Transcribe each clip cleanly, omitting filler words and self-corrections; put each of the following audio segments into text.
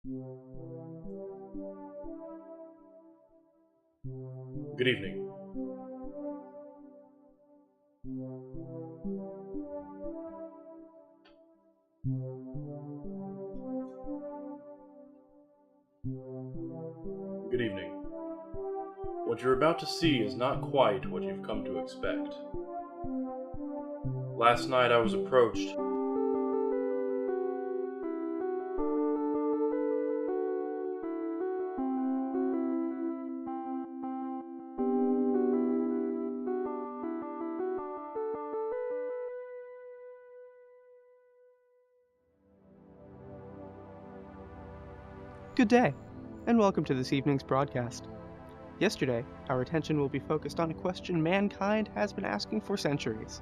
Good evening. Good evening. What you're about to see is not quite what you've come to expect. Last night I was approached. Good day, and welcome to this evening's broadcast. Yesterday, our attention will be focused on a question mankind has been asking for centuries.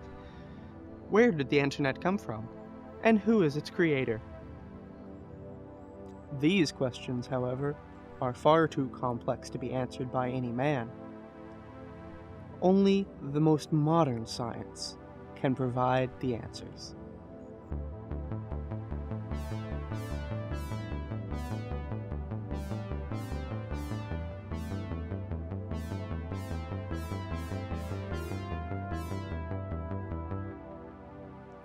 Where did the Internet come from, and who is its creator? These questions, however, are far too complex to be answered by any man. Only the most modern science can provide the answers.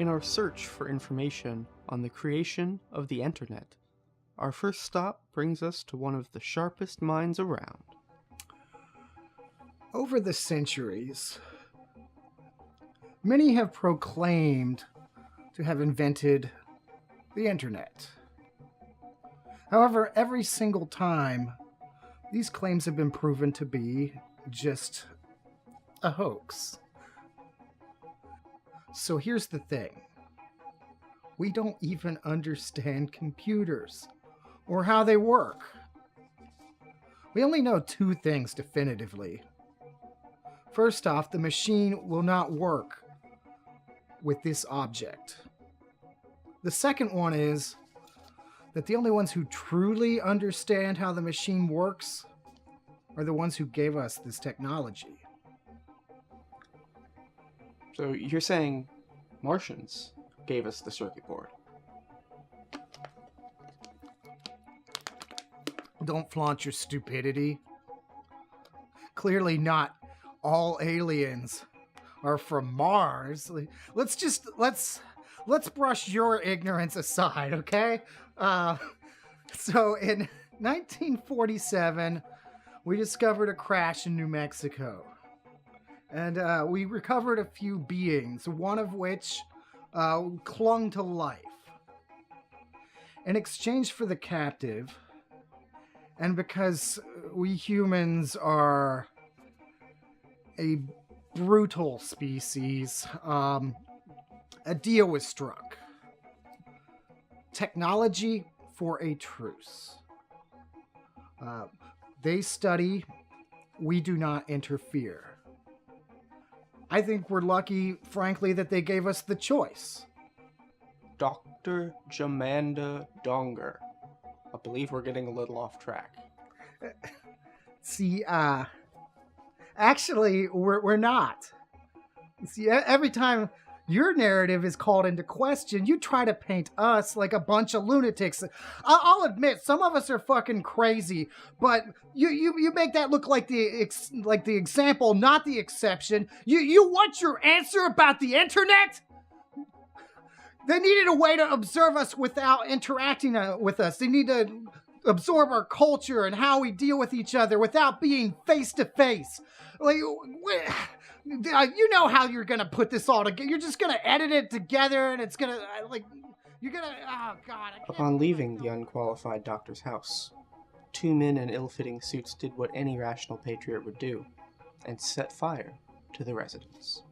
In our search for information on the creation of the Internet, our first stop brings us to one of the sharpest minds around. Over the centuries, many have proclaimed to have invented the Internet. However, every single time, these claims have been proven to be just a hoax. So here's the thing. We don't even understand computers or how they work. We only know two things definitively. First off, the machine will not work with this object. The second one is that the only ones who truly understand how the machine works are the ones who gave us this technology. So you're saying Martians gave us the circuit board? Don't flaunt your stupidity. Clearly not all aliens are from Mars. Let's brush your ignorance aside, okay? So in 1947, we discovered a crash in New Mexico. And we recovered a few beings, one of which clung to life. In exchange for the captive, and because we humans are a brutal species, a deal was struck. Technology for a truce. They study, we do not interfere. I think we're lucky, frankly, that they gave us the choice. Dr. Jamanda Donger. I believe we're getting a little off track. See, actually, we're not. See, every time your narrative is called into question, you try to paint us like a bunch of lunatics. I'll admit, some of us are fucking crazy, but you make that look like the example, not the exception. You want your answer about the Internet? They needed a way to observe us without interacting with us. They need to absorb our culture and how we deal with each other without being face to face. Like, you know how you're gonna put this all together. You're just gonna edit it together, and it's gonna you're gonna. Oh God! Upon leaving the unqualified doctor's house, two men in ill-fitting suits did what any rational patriot would do, and set fire to the residence.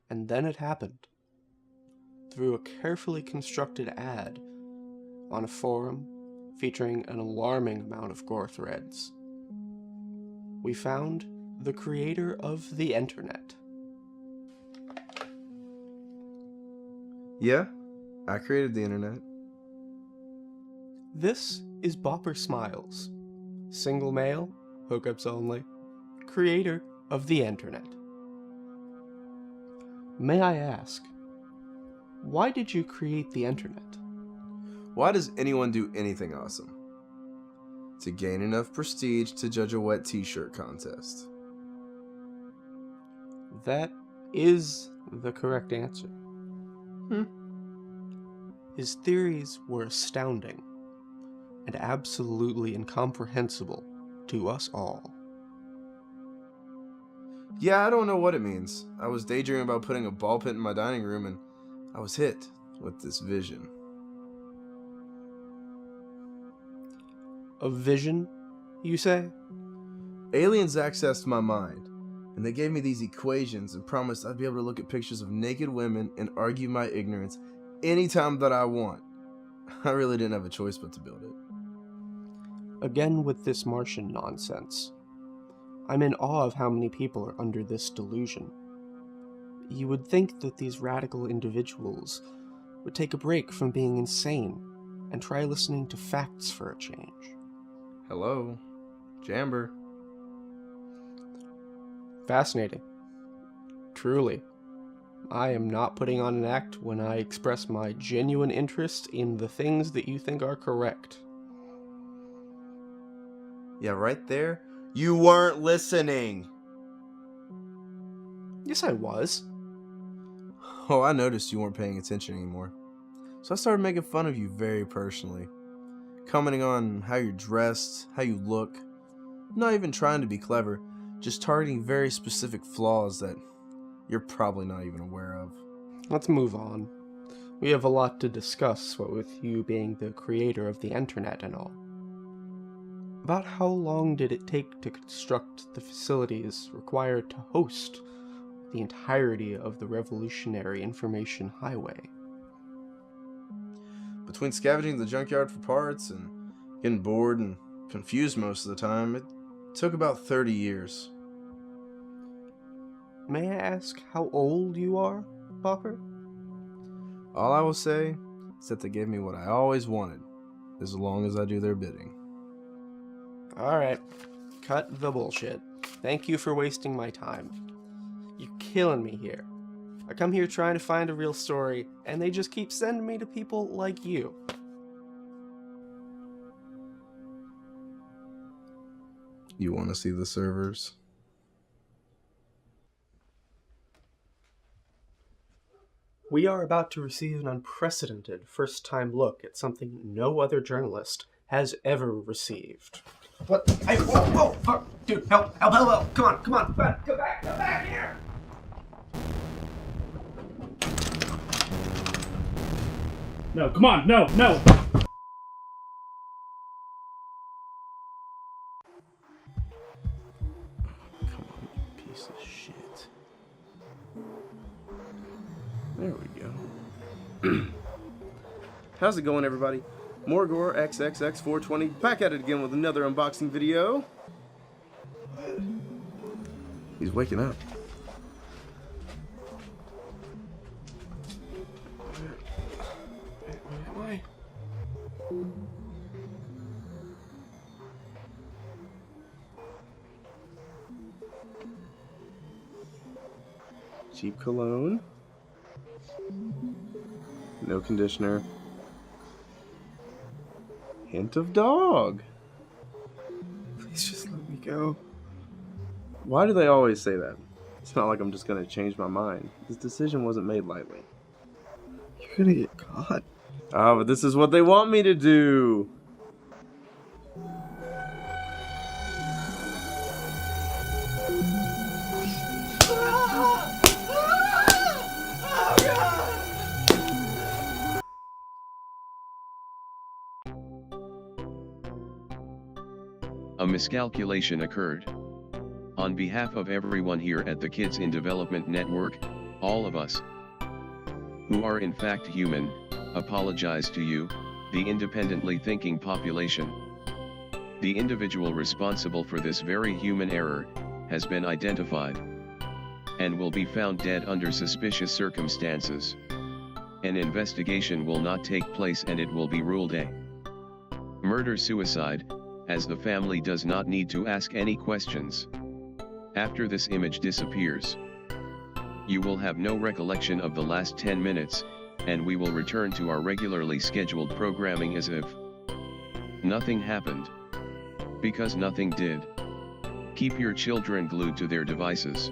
And then it happened. Through a carefully constructed ad on a forum featuring an alarming amount of gore threads, we found the creator of the Internet. Yeah, I created the Internet. This is Bopper Smiles, single male, hookups only, creator of the Internet. May I ask, why did you create the internet? Why does anyone do anything awesome? To gain enough prestige to judge a wet t-shirt contest. That is the correct answer. His theories were astounding and absolutely incomprehensible to us all. Yeah, I don't know what it means. I was daydreaming about putting a ball pit in my dining room and I was hit with this vision. A vision, you say? Aliens accessed my mind, and they gave me these equations and promised I'd be able to look at pictures of naked women and argue my ignorance anytime that I want. I really didn't have a choice but to build it. Again with this Martian nonsense. I'm in awe of how many people are under this delusion. You would think that these radical individuals would take a break from being insane and try listening to facts for a change. Hello, Jamber. Fascinating. Truly. I am not putting on an act when I express my genuine interest in the things that you think are correct. Yeah, right there. You weren't listening. Yes, I was. Oh, I noticed you weren't paying attention anymore. So I started making fun of you very personally. Commenting on how you're dressed, how you look. Not even trying to be clever, just targeting very specific flaws that you're probably not even aware of. Let's move on. We have a lot to discuss, what with you being the creator of the Enternet and all. About how long did it take to construct the facilities required to host the entirety of the revolutionary information highway? Between scavenging the junkyard for parts and getting bored and confused most of the time, it took about 30 years. May I ask how old you are, Popper? All I will say is that they gave me what I always wanted, as long as I do their bidding. Alright, cut the bullshit. Thank you for wasting my time. You're killing me here. I come here trying to find a real story, and they just keep sending me to people like you. You want to see the servers? We are about to receive an unprecedented first-time look at something no other journalist has ever received. What? Hey, whoa, fuck. Dude, help, come on, go back here! No, come on, no! Come on, you piece of shit. There we go. How's it going, everybody? Morgor XXX420 back at it again with another unboxing video. He's waking up. Why? Cheap cologne. No conditioner. Hint of dog. Please just let me go. Why do they always say that? It's not like I'm just gonna change my mind. This decision wasn't made lightly. You're gonna get caught. Ah, but this is what they want me to do. A miscalculation occurred. On behalf of everyone here at the Kids in Development Network, all of us who are in fact human, apologize to you, the independently thinking population. The individual responsible for this very human error has been identified and will be found dead under suspicious circumstances. An investigation will not take place and it will be ruled a murder-suicide, as the family does not need to ask any questions. After this image disappears, You will have no recollection of the last 10 minutes, and we will return to our regularly scheduled programming as if nothing happened. Because nothing did. Keep your children glued to their devices,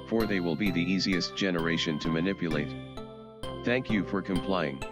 for they will be the easiest generation to manipulate. Thank you for complying.